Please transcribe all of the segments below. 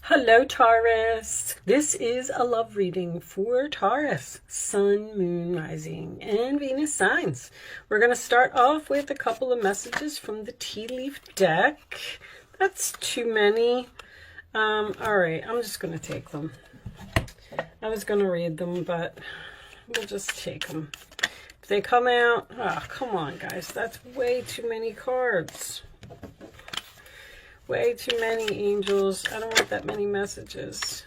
Hello, Taurus. This is a love reading for Taurus, Sun, Moon, Rising, and Venus signs. We're going to start off with a couple of messages from the tea leaf deck. That's too many. All right, I'm just going to take them. I was going to read them, but we'll just take them. If they come out, oh, come on, guys. That's way too many cards. Way too many, angels. I don't want that many messages.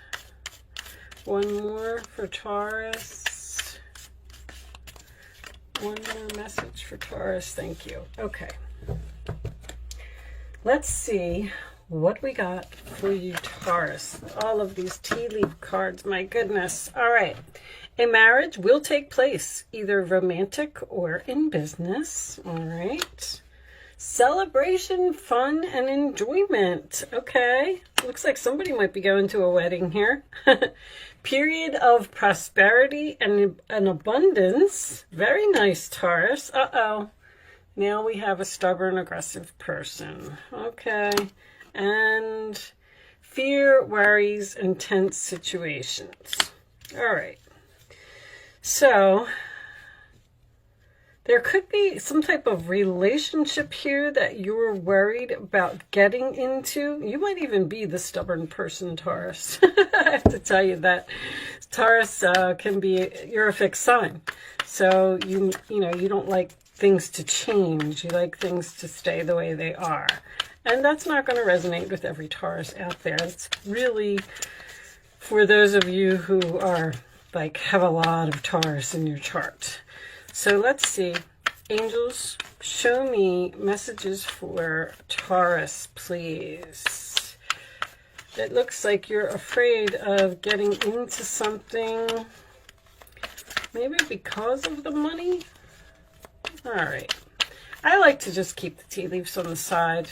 One more for Taurus. One more message for Taurus. Thank you. Okay. Let's see what we got for you, Taurus. All of these tea leaf cards. My goodness. All right. A marriage will take place, either romantic or in business. All right. Celebration, fun, and enjoyment. Okay. Looks like somebody might be going to a wedding here. Period of prosperity and an abundance. Very nice, Taurus. Uh-oh. Now we have a stubborn, aggressive person. Okay. And fear, worries, and tense situations. All right. So there could be some type of relationship here that you're worried about getting into. You might even be the stubborn person, Taurus. I have to tell you that Taurus can be, you're a fixed sign. So you know, you don't like things to change. You like things to stay the way they are. And that's not going to resonate with every Taurus out there. It's really for those of you who are like have a lot of Taurus in your chart. So let's see. Angels, show me messages for Taurus, please. It looks like you're afraid of getting into something, maybe because of the money. All right. I like to just keep the tea leaves on the side,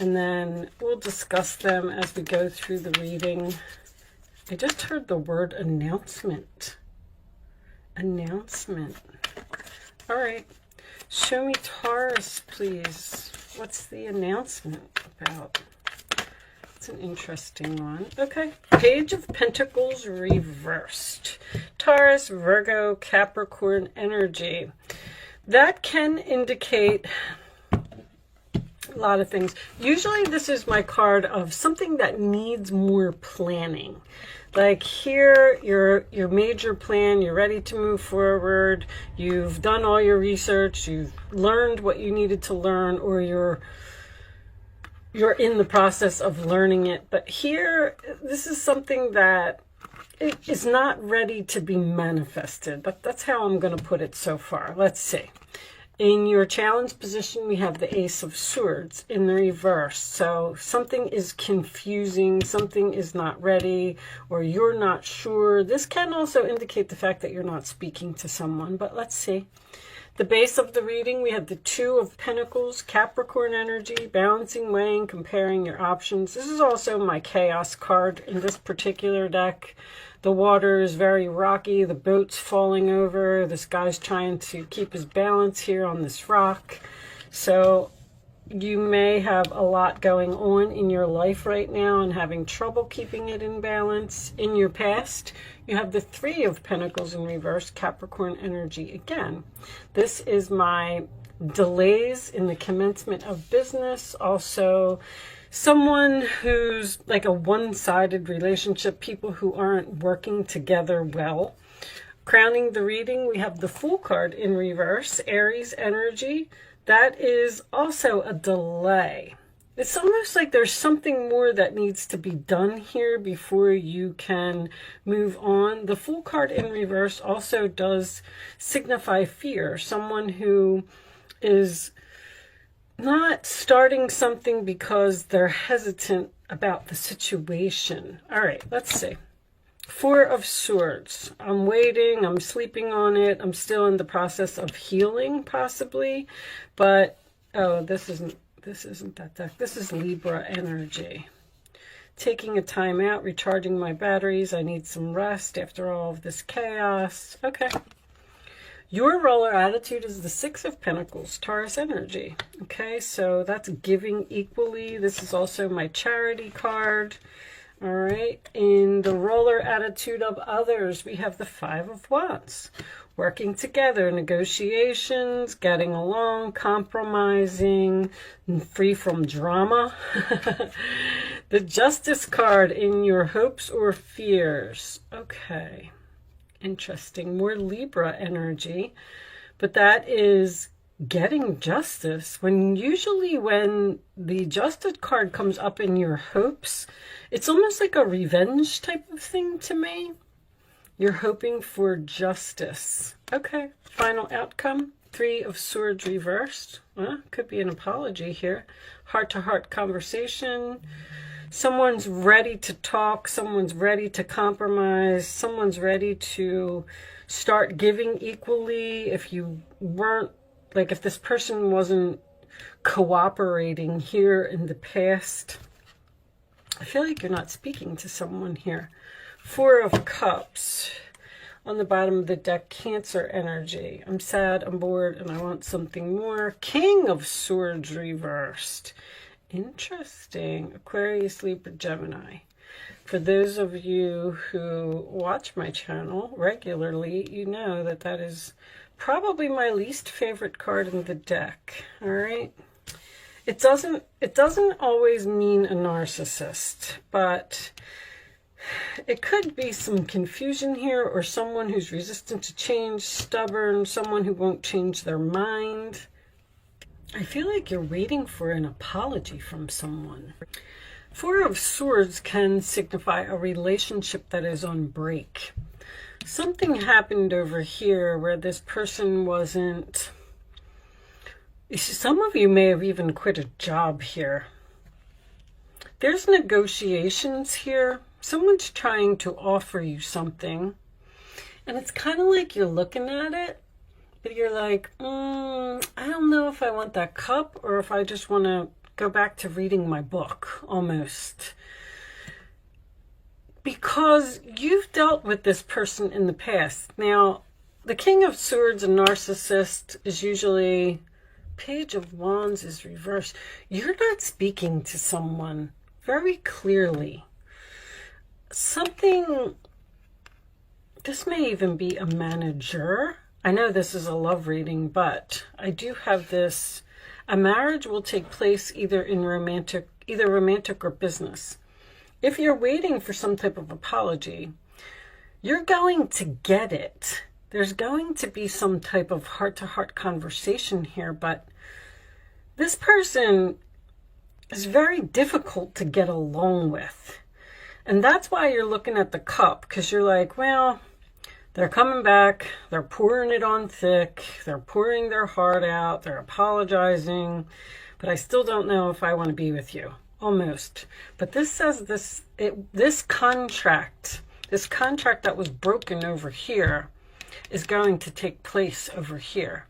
and then we'll discuss them as we go through the reading. I just heard the word announcement. Announcement. All right. Show me Taurus, please. What's the announcement about? It's an interesting one. Okay. Page of Pentacles reversed. Taurus, Virgo, Capricorn energy. That can indicate a lot of things. Usually this is my card of something that needs more planning. Like here, your major plan, you're ready to move forward, you've done all your research, you've learned what you needed to learn, or you're in the process of learning it. But here, this is something that is not ready to be manifested. But that's how I'm going to put it so far. Let's see. In your challenge position, we have the Ace of Swords in the reverse. So something is confusing, something is not ready, or you're not sure. This can also indicate the fact that you're not speaking to someone, but let's see. The base of the reading, we have the Two of Pentacles, Capricorn energy, balancing, weighing, comparing your options. This is also my chaos card in this particular deck. The water is very rocky. The boat's falling over. This guy's trying to keep his balance here on this rock. So you may have a lot going on in your life right now and having trouble keeping it in balance. In your past, you have the Three of Pentacles in reverse, Capricorn energy again. This is my delays in the commencement of business. Also, someone who's like a one-sided relationship, people who aren't working together well. Crowning the reading, we have the Fool card in reverse, Aries energy. That is also a delay. It's almost like there's something more that needs to be done here before you can move on. The Fool card in reverse also does signify fear. Someone who is not starting something because they're hesitant about the situation. All right, let's see. Four of Swords. I'm waiting. I'm sleeping on it. I'm still in the process of healing, possibly. But, oh, this isn't that deck. This is Libra energy. Taking a time out, recharging my batteries. I need some rest after all of this chaos. Okay. Your roller attitude is the Six of Pentacles, Taurus energy. Okay, so that's giving equally. This is also my charity card. All right, in the roller attitude of others, we have the Five of Wands. Working together, negotiations, getting along, compromising, free from drama. The Justice card in your hopes or fears. Okay, interesting. More Libra energy, but that is getting justice. Usually when the Justice card comes up in your hopes, it's almost like a revenge type of thing to me. You're hoping for justice. Okay, final outcome. Three of Swords reversed. Well, could be an apology here. Heart-to-heart conversation. Someone's ready to talk. Someone's ready to compromise. Someone's ready to start giving equally. If you weren't, like if this person wasn't cooperating here in the past, I feel like you're not speaking to someone here. Four of Cups on the bottom of the deck, Cancer energy. I'm sad, I'm bored, and I want something more. King of Swords reversed. Interesting. Aquarius, Libra, Gemini. For those of you who watch my channel regularly, you know that that is probably my least favorite card in the deck. All right. It doesn't always mean a narcissist, but it could be some confusion here, or someone who's resistant to change, stubborn, someone who won't change their mind. I feel like you're waiting for an apology from someone. Four of Swords can signify a relationship that is on break. Something happened over here where this person wasn't... Some of you may have even quit a job here. There's negotiations here. Someone's trying to offer you something, and it's kind of like you're looking at it, but you're like, I don't know if I want that cup or if I just want to go back to reading my book, almost. Because you've dealt with this person in the past. Now, the King of Swords, a narcissist, is usually... Page of Wands is reversed. You're not speaking to someone very clearly. Something, this may even be a manager. I know this is a love reading, but I do have this. A marriage will take place either romantic or business. If you're waiting for some type of apology, you're going to get it. There's going to be some type of heart-to-heart conversation here, but this person is very difficult to get along with. And that's why you're looking at the cup, because you're like, well, they're coming back, they're pouring it on thick, they're pouring their heart out, they're apologizing, but I still don't know if I want to be with you. Almost. But this says this contract that was broken over here is going to take place over here.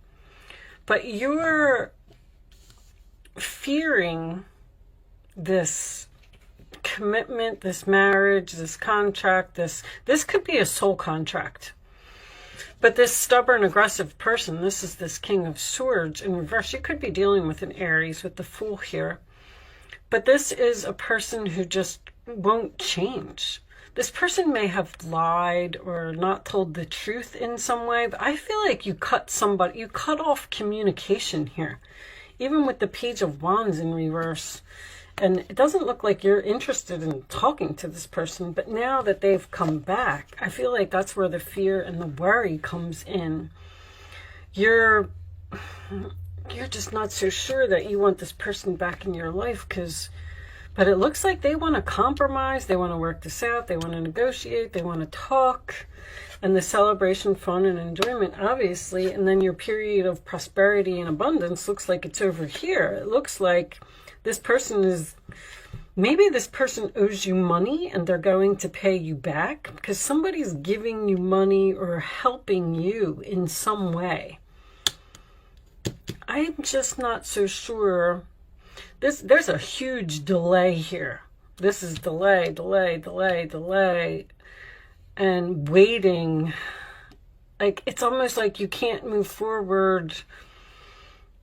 But you're fearing this commitment, this marriage, this contract, this could be a soul contract. But this stubborn, aggressive person, this is this King of Swords in reverse. You could be dealing with an Aries with the Fool here. But this is a person who just won't change. This person may have lied or not told the truth in some way, but I feel like you cut off communication here. Even with the Page of Wands in reverse. And it doesn't look like you're interested in talking to this person, but now that they've come back, I feel like that's where the fear and the worry comes in. You're just not so sure that you want this person back in your life, but it looks like they want to compromise, they want to work this out, they want to negotiate, they want to talk, and the celebration, fun, and enjoyment, obviously, and then your period of prosperity and abundance looks like it's over here. It looks like this person maybe this person owes you money and they're going to pay you back because somebody's giving you money or helping you in some way. I'm just not so sure. There's a huge delay here. This is delay, and waiting. Like, it's almost like you can't move forward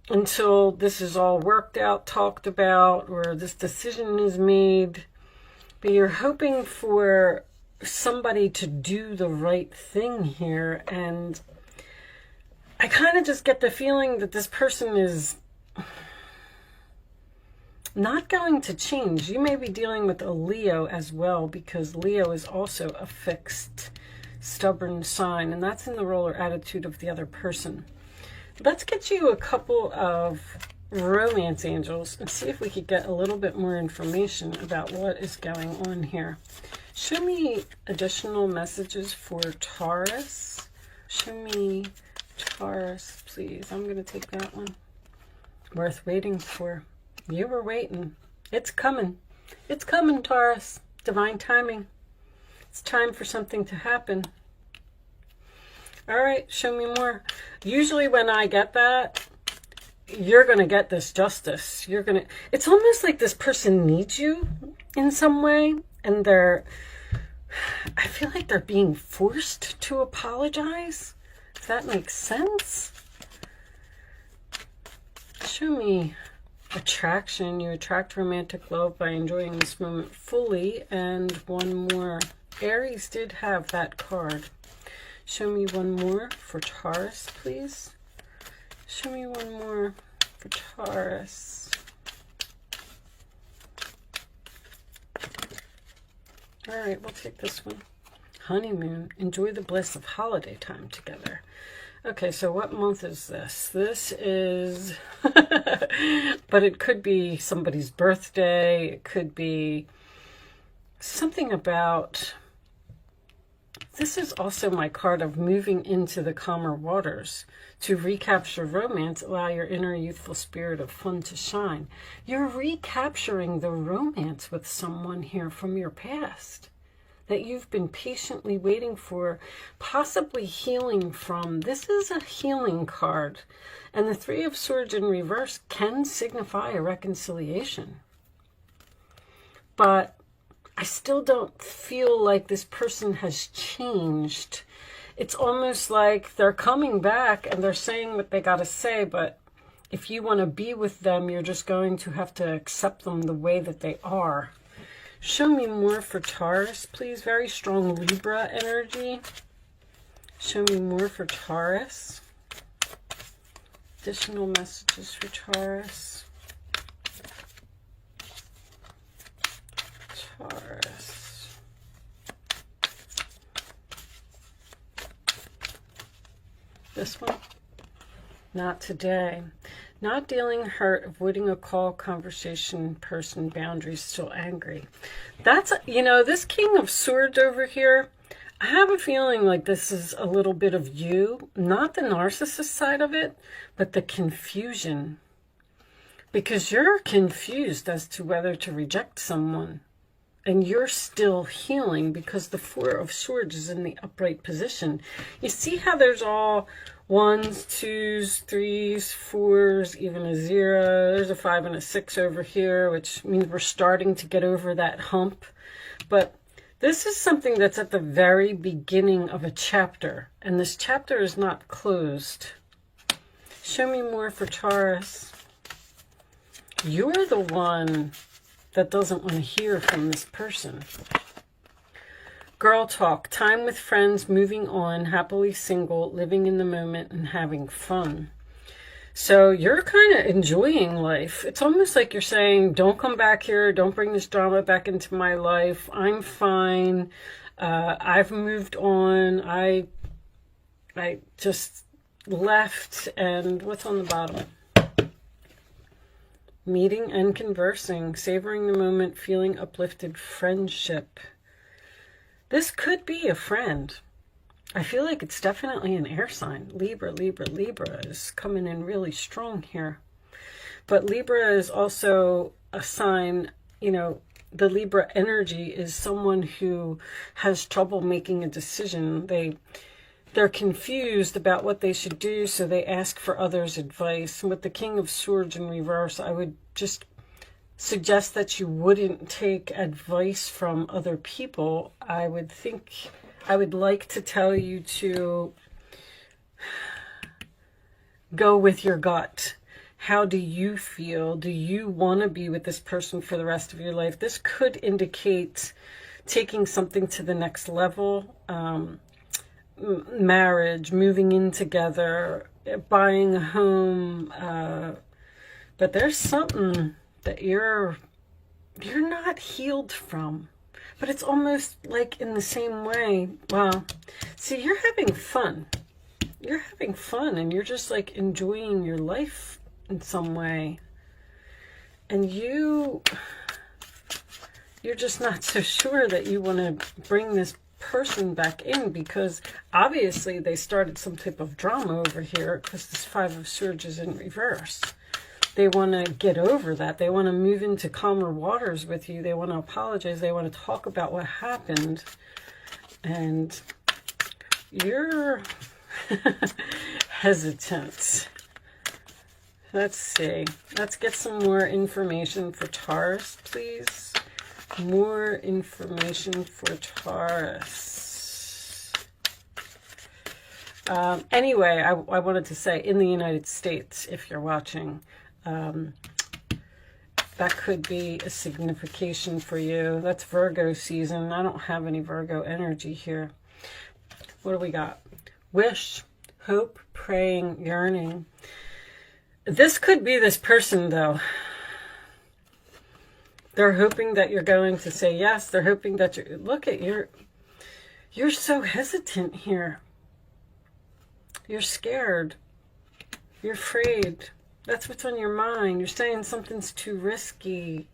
until this is all worked out, talked about, or this decision is made. But you're hoping for somebody to do the right thing here. And I kind of just get the feeling that this person is not going to change. You may be dealing with a Leo as well, because Leo is also a fixed, stubborn sign, and that's in the role or attitude of the other person. Let's get you a couple of romance angels and see if we could get a little bit more information about what is going on here. Show me additional messages for Taurus. Show me Taurus, please. I'm going to take that one. Worth waiting for. You were waiting. It's coming. It's coming, Taurus. Divine timing. It's time for something to happen. All right, show me more. Usually when I get that, you're going to get this justice. You're going to, it's almost like this person needs you in some way, and I feel like they're being forced to apologize. If that makes sense. Show me attraction. You attract romantic love by enjoying this moment fully. And one more. Aries did have that card. Show me one more for Taurus, please. Show me one more for Taurus. All right, we'll take this one. Honeymoon. Enjoy the bliss of holiday time together. Okay, so what month is this? This is, but it could be somebody's birthday. It could be something about, this is also my card of moving into the calmer waters. To recapture romance, allow your inner youthful spirit of fun to shine. You're recapturing the romance with someone here from your past that you've been patiently waiting for, possibly healing from. This is a healing card. And the Three of Swords in reverse can signify a reconciliation. But I still don't feel like this person has changed. It's almost like they're coming back and they're saying what they got to say, but if you want to be with them, you're just going to have to accept them the way that they are. Show me more for Taurus, please. Very strong Libra energy. Show me more for Taurus. Additional messages for Taurus. Taurus. This one? Not today. Not dealing hurt, avoiding a call, conversation, person, boundaries, still angry. That's, you know, this King of Swords over here, I have a feeling like this is a little bit of you, not the narcissist side of it, but the confusion. Because you're confused as to whether to reject someone. And you're still healing because the Four of Swords is in the upright position. You see how there's all 1s, 2s, 3s, 4s, even a 0. There's a 5 and a 6 over here, which means we're starting to get over that hump. But this is something that's at the very beginning of a chapter, and this chapter is not closed. Show me more for Taurus. You're the one that doesn't want to hear from this person. Girl talk, time with friends, moving on, happily single, living in the moment, and having fun. So you're kind of enjoying life. It's almost like you're saying, don't come back here. Don't bring this drama back into my life. I'm fine. I've moved on. I just left. And what's on the bottom? Meeting and conversing, savoring the moment, feeling uplifted, friendship. This could be a friend. I feel like it's definitely an air sign. Libra, Libra, Libra is coming in really strong here. But Libra is also a sign, you know, the Libra energy is someone who has trouble making a decision. They're confused about what they should do, so they ask for others' advice. And with the King of Swords in reverse, I would just suggest that you wouldn't take advice from other people. I would like to tell you to go with your gut. How do you feel? Do you want to be with this person for the rest of your life? This could indicate taking something to the next level, marriage, moving in together, buying a home. But there's something that you're not healed from. But it's almost like in the same way. Well, see, you're having fun. You're having fun and you're just like enjoying your life in some way. And you're just not so sure that you want to bring this person back in, because obviously they started some type of drama over here, because this Five of Swords is in reverse. They want to get over that. They want to move into calmer waters with you. They want to apologize. They want to talk about what happened. And you're hesitant. Let's see. Let's get some more information for Taurus, please. More information for Taurus. Anyway, I wanted to say, in the United States, if you're watching, that could be a signification for you. That's Virgo season. I don't have any Virgo energy here. What do we got? Wish, hope, praying, yearning. This could be this person, though. They're hoping that you're going to say yes. They're hoping that you're... Look at you're so hesitant here. You're scared. You're afraid. That's what's on your mind. You're saying something's too risky.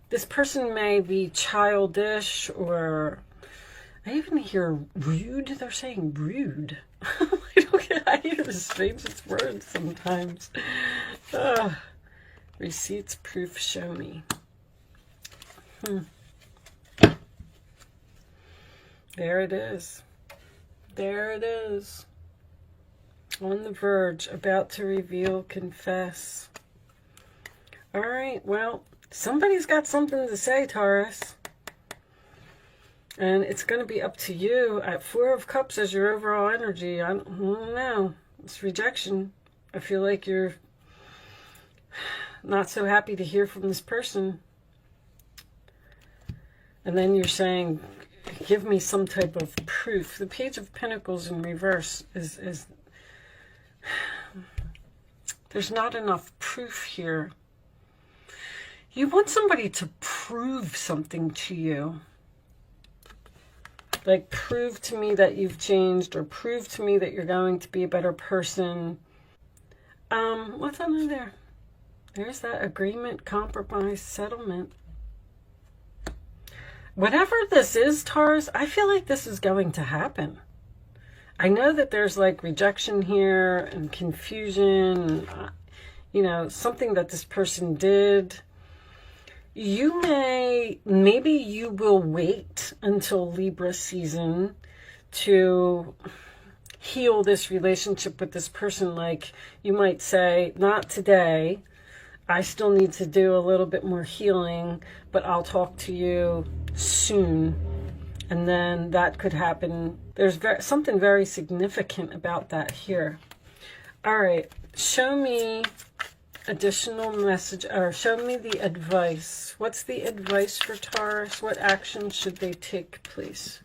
This person may be childish, or I even hear rude. They're saying rude. I hear the strangest words sometimes. Receipts, proof, show me. There it is. There it is. On the verge, about to reveal, confess. All right, well, somebody's got something to say, Taurus. And it's going to be up to you. At Four of Cups as your overall energy, I don't know. It's rejection. I feel like you're not so happy to hear from this person. And then you're saying, give me some type of proof. The Page of Pentacles in reverse is there's not enough proof here. You want somebody to prove something to you. Like, prove to me that you've changed, or prove to me that you're going to be a better person. What's under there? There's that agreement, compromise, settlement. Whatever this is, Taurus, I feel like this is going to happen. I know that there's like rejection here and confusion, you know, something that this person did. You maybe you will wait until Libra season to heal this relationship with this person. Like, you might say, not today. I still need to do a little bit more healing, but I'll talk to you soon. And then that could happen. There's something very significant about that here. All right, show me additional message, or show me the advice. What's the advice for Taurus? What action should they take, please?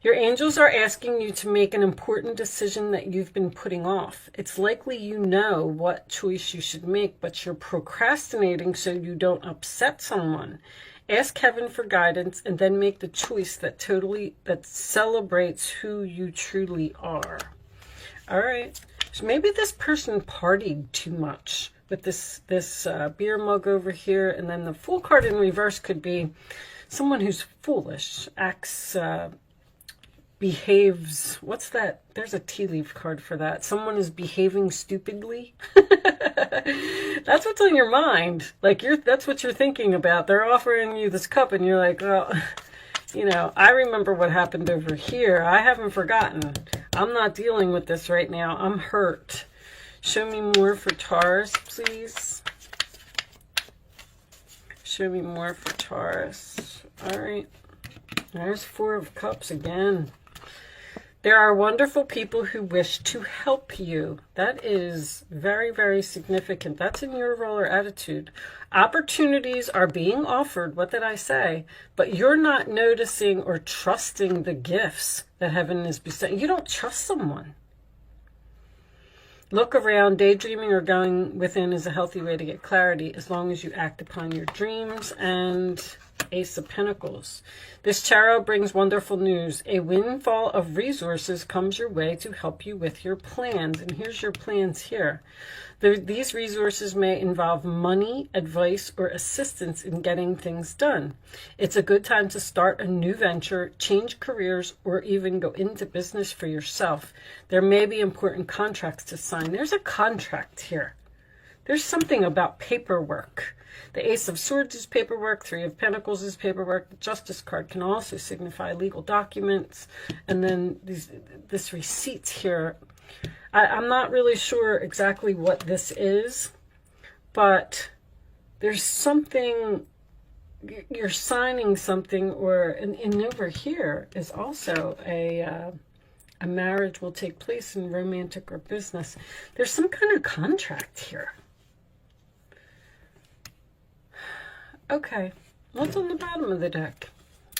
Your angels are asking you to make an important decision that you've been putting off. It's likely you know what choice you should make, but you're procrastinating so you don't upset someone. Ask heaven for guidance and then make the choice that celebrates who you truly are. All right. So maybe this person partied too much with this beer mug over here, and then the Fool card in reverse could be someone who's foolish, acts, behaves. What's that? There's a tea leaf card for that. Someone is behaving stupidly. That's what's on your mind. Like, that's what you're thinking about. They're offering you this cup, and you're like, well, you know, I remember what happened over here. I haven't forgotten. I'm not dealing with this right now. I'm hurt. Show me more for Taurus, please. Show me more for Taurus. All right. There's Four of Cups again. There are wonderful people who wish to help you. That is very, very significant. That's in your role or attitude. Opportunities are being offered. What did I say? But you're not noticing or trusting the gifts that heaven is bestowing. You don't trust someone. Look around. Daydreaming or going within is a healthy way to get clarity as long as you act upon your dreams. And Ace of Pentacles. This tarot brings wonderful news. A windfall of resources comes your way to help you with your plans. And here's your plans here. These resources may involve money, advice, or assistance in getting things done. It's a good time to start a new venture, change careers, or even go into business for yourself. There may be important contracts to sign. There's a contract here. There's something about paperwork. The Ace of Swords is paperwork. Three of Pentacles is paperwork. The Justice card can also signify legal documents. And then this receipts here. I'm not really sure exactly what this is, but there's something, you're signing something, and over here is also a marriage will take place in romantic or business. There's some kind of contract here. Okay, what's on the bottom of the deck?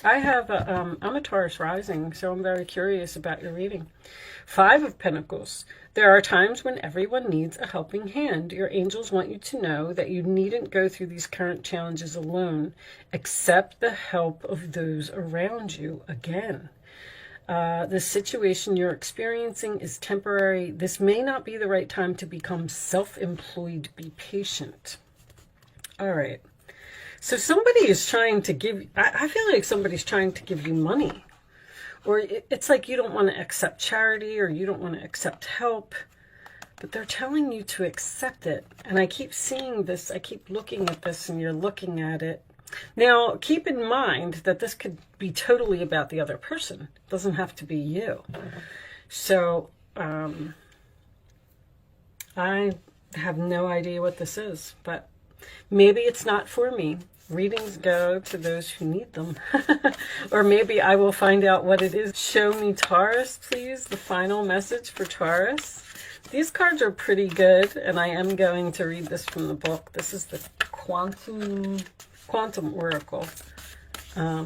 I have I'm a Taurus rising, so I'm very curious about your reading. Five of Pentacles. There are times when everyone needs a helping hand. Your angels want you to know that you needn't go through these current challenges alone. Accept the help of those around you. Again, the situation you're experiencing is temporary. This may not be the right time to become self-employed. Be patient. All right. So somebody is trying to give, I feel like somebody's trying to give you money. Or it's like you don't want to accept charity or you don't want to accept help. But they're telling you to accept it. And I keep seeing this, I keep looking at this and you're looking at it. Now, keep in mind that this could be totally about the other person. It doesn't have to be you. So, I have no idea what this is, but maybe it's not for me. Readings go to those who need them. Or maybe I will find out what it is. Show me Taurus, please. The final message for Taurus. These cards are pretty good, and I am going to read this from the book. This is the Quantum Oracle.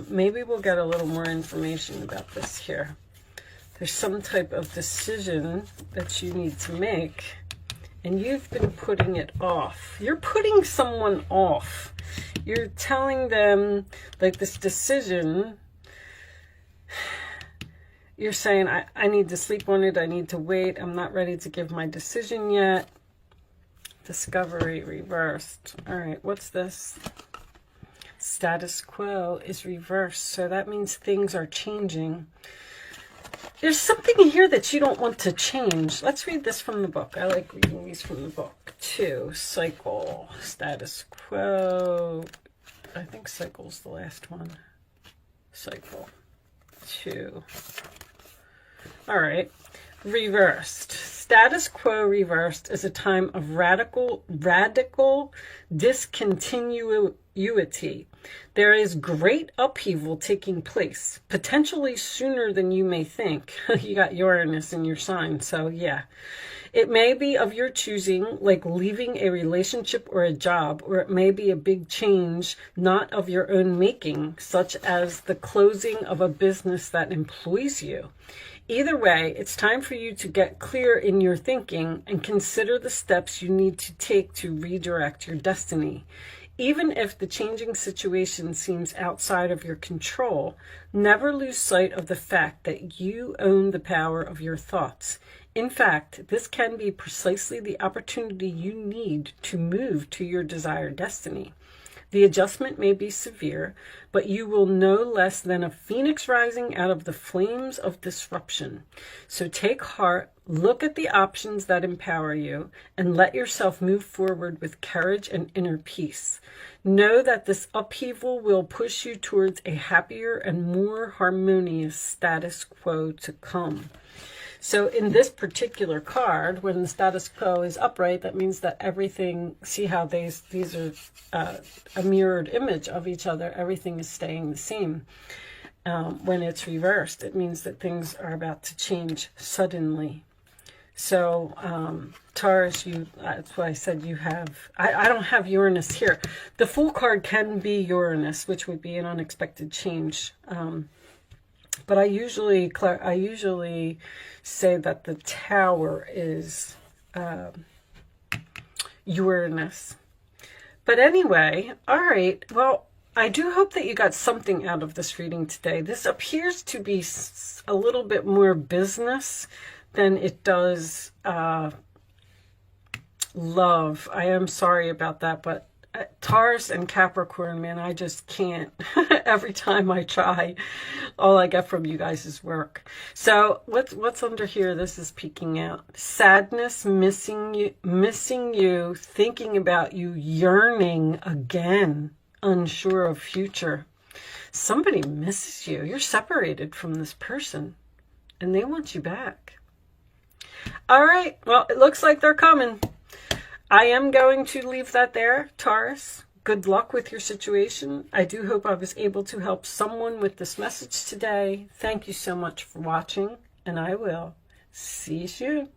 Maybe we'll get a little more information about this here. There's some type of decision that you need to make, and you've been putting it off. You're putting someone off. You're telling them, like, this decision, you're saying, I need to sleep on it, I need to wait, I'm not ready to give my decision yet. Discovery reversed. All right, what's this? Status quo is reversed, so that means things are changing. There's something here that you don't want to change. Let's read this from the book. I like reading these from the book too. Cycle, status quo. I think cycle's the last one. Cycle 2. All right. Reversed. Status quo reversed is a time of radical discontinuity. There is great upheaval taking place, potentially sooner than you may think. You got Uranus in your sign, so yeah. It may be of your choosing, like leaving a relationship or a job, or it may be a big change not of your own making, such as the closing of a business that employs you. Either way, it's time for you to get clear in your thinking and consider the steps you need to take to redirect your destiny. Even if the changing situation seems outside of your control, never lose sight of the fact that you own the power of your thoughts. In fact, this can be precisely the opportunity you need to move to your desired destiny. The adjustment may be severe, but you will no less than a phoenix rising out of the flames of disruption. So take heart, look at the options that empower you, and let yourself move forward with courage and inner peace. Know that this upheaval will push you towards a happier and more harmonious status quo to come. So in this particular card, when the status quo is upright, that means that everything, see how these are a mirrored image of each other, everything is staying the same. when it's reversed. It means that things are about to change suddenly. So, Taurus, that's why I said you have, I don't have Uranus here. The Fool card can be Uranus, which would be an unexpected change. But I usually say that the Tower is Uranus. But anyway, all right, well, I do hope that you got something out of this reading today. This appears to be a little bit more business than it does love. I am sorry about that, but Taurus and Capricorn, man, I just can't. Every time I try, all I get from you guys is work. So what's under here? This is peeking out. Sadness, missing you, thinking about you, yearning again, unsure of future. Somebody misses you. You're separated from this person, and they want you back. All right, well, it looks like they're coming. I am going to leave that there, Taurus. Good luck with your situation. I do hope I was able to help someone with this message today. Thank you so much for watching, and I will see you soon.